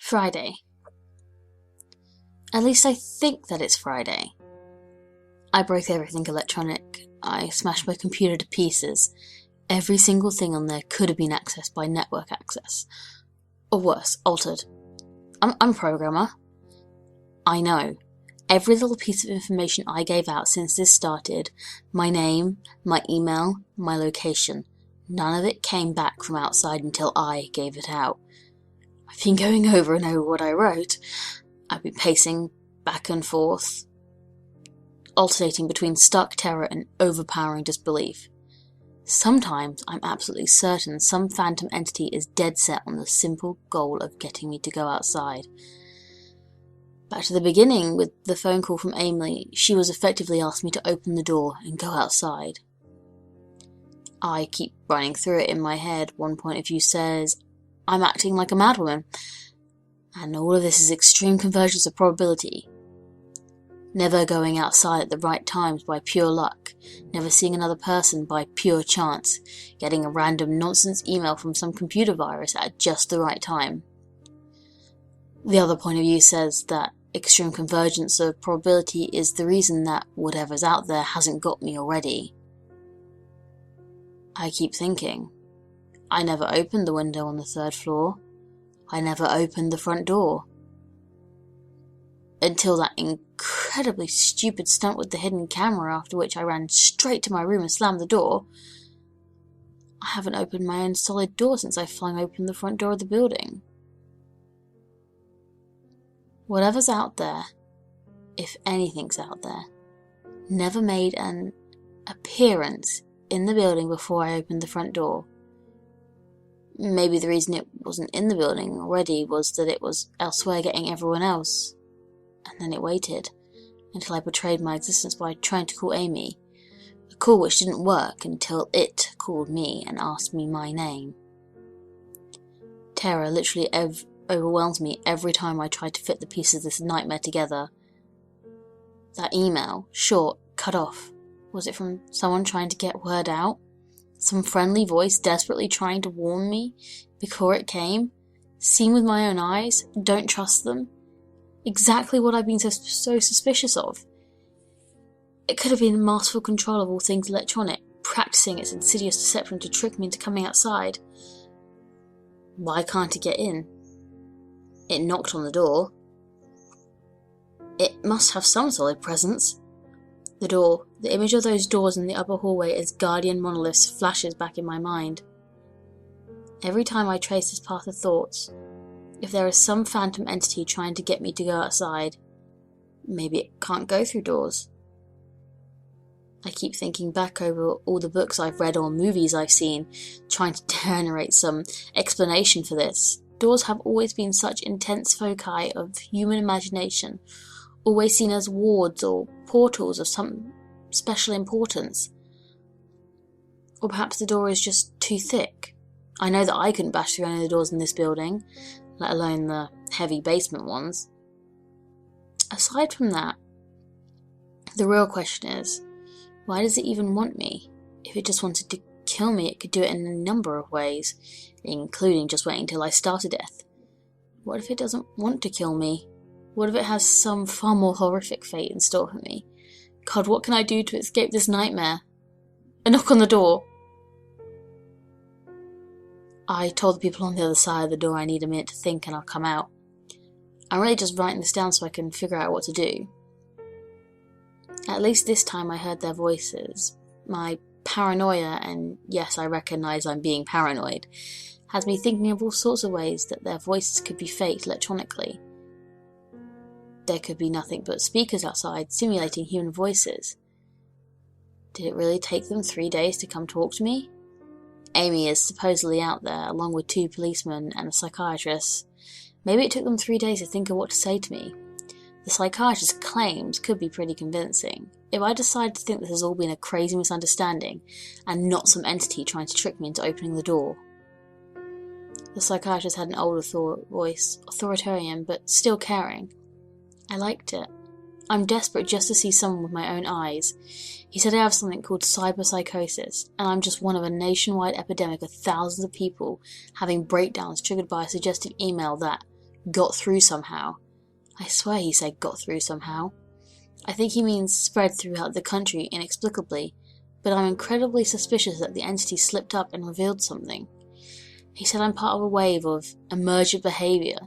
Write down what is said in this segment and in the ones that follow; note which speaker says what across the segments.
Speaker 1: Friday. At least I think that it's Friday. I broke everything electronic. I smashed my computer to pieces. Every single thing on there could have been accessed by network access. Or worse, altered. I'm a programmer. I know. Every little piece of information I gave out since this started, my name, my email, my location, none of it came back from outside until I gave it out. I've been going over and over what I wrote. I've been pacing back and forth, alternating between stark terror and overpowering disbelief. Sometimes I'm absolutely certain some phantom entity is dead set on the simple goal of getting me to go outside. Back to the beginning with the phone call from Amy, she was effectively asked me to open the door and go outside. I keep running through it in my head. One point of view says, I'm acting like a madwoman, and all of this is extreme convergence of probability. Never going outside at the right times by pure luck, never seeing another person by pure chance, getting a random nonsense email from some computer virus at just the right time. The other point of view says that extreme convergence of probability is the reason that whatever's out there hasn't got me already. I keep thinking, I never opened the window on the 3rd floor. I never opened the front door. Until that incredibly stupid stunt with the hidden camera, after which I ran straight to my room and slammed the door. I haven't opened my own solid door since I flung open the front door of the building. Whatever's out there, if anything's out there, never made an appearance in the building before I opened the front door. Maybe the reason it wasn't in the building already was that it was elsewhere getting everyone else. And then it waited until I betrayed my existence by trying to call Amy. A call which didn't work until it called me and asked me my name. Terror literally overwhelms me every time I try to fit the pieces of this nightmare together. That email, short, cut off. Was it from someone trying to get word out? Some friendly voice desperately trying to warn me before it came? Seen with my own eyes? Don't trust them? Exactly what I've been so suspicious of. It could have been masterful control of all things electronic, practicing its insidious deception to trick me into coming outside. Why can't it get in? It knocked on the door. It must have some solid presence. The door, the image of those doors in the upper hallway as guardian monoliths flashes back in my mind. Every time I trace this path of thoughts, if there is some phantom entity trying to get me to go outside, maybe it can't go through doors. I keep thinking back over all the books I've read or movies I've seen, trying to generate some explanation for this. Doors have always been such intense foci of human imagination, always seen as wards or portals of some special importance. Or perhaps the door is just too thick. I know that I couldn't bash through any of the doors in this building, let alone the heavy basement ones. Aside from that, the real question is, why does it even want me? If it just wanted to kill me, it could do it in a number of ways, including just waiting till I starve to death. What if it doesn't want to kill me? What if it has some far more horrific fate in store for me? God, what can I do to escape this nightmare? A knock on the door. I told the people on the other side of the door I need a minute to think and I'll come out. I'm really just writing this down so I can figure out what to do. At least this time I heard their voices. My paranoia, and yes, I recognise I'm being paranoid, has me thinking of all sorts of ways that their voices could be faked electronically. There could be nothing but speakers outside simulating human voices. Did it really take them 3 days to come talk to me? Amy is supposedly out there, along with 2 policemen and a psychiatrist. Maybe it took them 3 days to think of what to say to me. The psychiatrist's claims could be pretty convincing. If I decide to think this has all been a crazy misunderstanding, and not some entity trying to trick me into opening the door. The psychiatrist had an older voice, authoritarian, but still caring. I liked it. I'm desperate just to see someone with my own eyes. He said I have something called Psychosis, and I'm just one of a nationwide epidemic of thousands of people having breakdowns triggered by a suggestive email that, got through somehow. I swear he said got through somehow. I think he means spread throughout the country inexplicably, but I'm incredibly suspicious that the entity slipped up and revealed something. He said I'm part of a wave of emergent behaviour,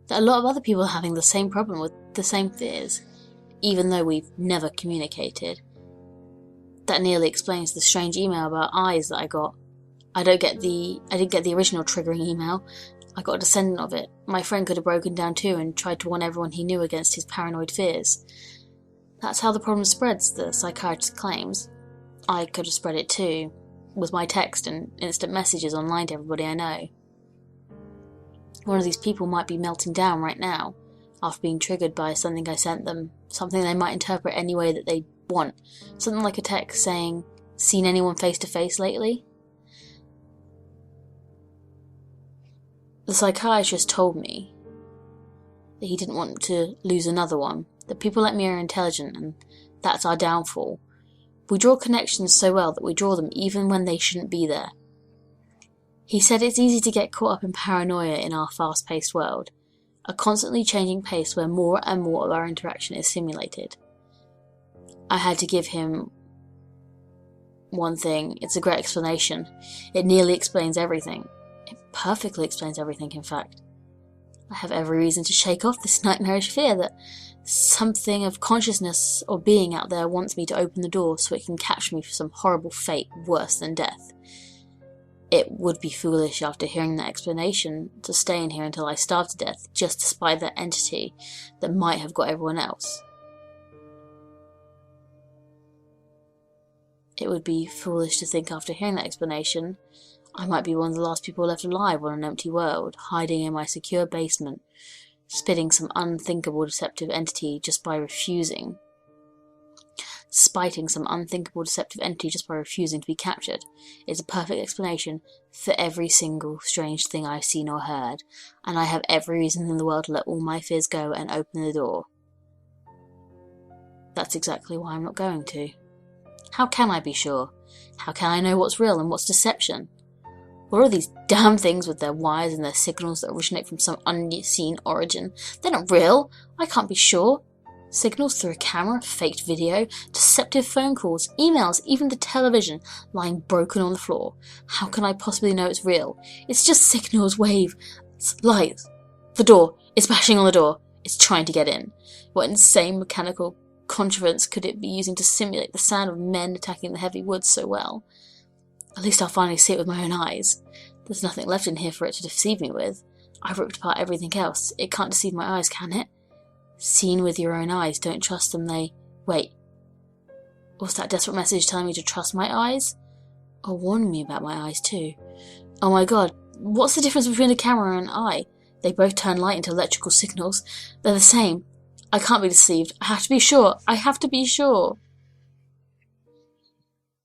Speaker 1: that a lot of other people are having the same problem with the same fears, even though we've never communicated. That nearly explains the strange email about eyes that I got. I didn't get the original triggering email. I got a descendant of it. My friend could have broken down too and tried to warn everyone he knew against his paranoid fears. That's how the problem spreads, the psychiatrist claims. I could have spread it too, with my text and instant messages online to everybody I know. One of these people might be melting down right now, after being triggered by something I sent them, something they might interpret any way that they want, something like a text saying, "Seen anyone face to face lately?" The psychiatrist told me that he didn't want to lose another one, that people like me are intelligent and that's our downfall. We draw connections so well that we draw them even when they shouldn't be there. He said it's easy to get caught up in paranoia in our fast-paced world, a constantly changing pace where more and more of our interaction is simulated. I had to give him one thing. It's a great explanation. It nearly explains everything. It perfectly explains everything, in fact. I have every reason to shake off this nightmarish fear that something of consciousness or being out there wants me to open the door so it can capture me for some horrible fate worse than death. It would be foolish after hearing that explanation to stay in here until I starve to death just to spy that entity that might have got everyone else. It would be foolish to think after hearing that explanation I might be one of the last people left alive on an empty world, hiding in my secure basement, spiting some unthinkable deceptive entity just by refusing. Spiting some unthinkable deceptive entity just by refusing to be captured is a perfect explanation for every single strange thing I've seen or heard, and I have every reason in the world to let all my fears go and open the door. That's exactly why I'm not going to. How can I be sure? How can I know what's real and what's deception? What are these damn things with their wires and their signals that originate from some unseen origin? They're not real. I can't be sure. Signals through a camera, faked video, deceptive phone calls, emails, even the television lying broken on the floor. How can I possibly know it's real? It's just signals, waves, lights. The door. It's bashing on the door. It's trying to get in. What insane mechanical contrivance could it be using to simulate the sound of men attacking the heavy woods so well? At least I'll finally see it with my own eyes. There's nothing left in here for it to deceive me with. I've ripped apart everything else. It can't deceive my eyes, can it? Seen with your own eyes, don't trust them, Wait. Was that desperate message telling me to trust my eyes? Or warning me about my eyes too? Oh my god, what's the difference between a camera and an eye? They both turn light into electrical signals. They're the same. I can't be deceived. I have to be sure. I have to be sure.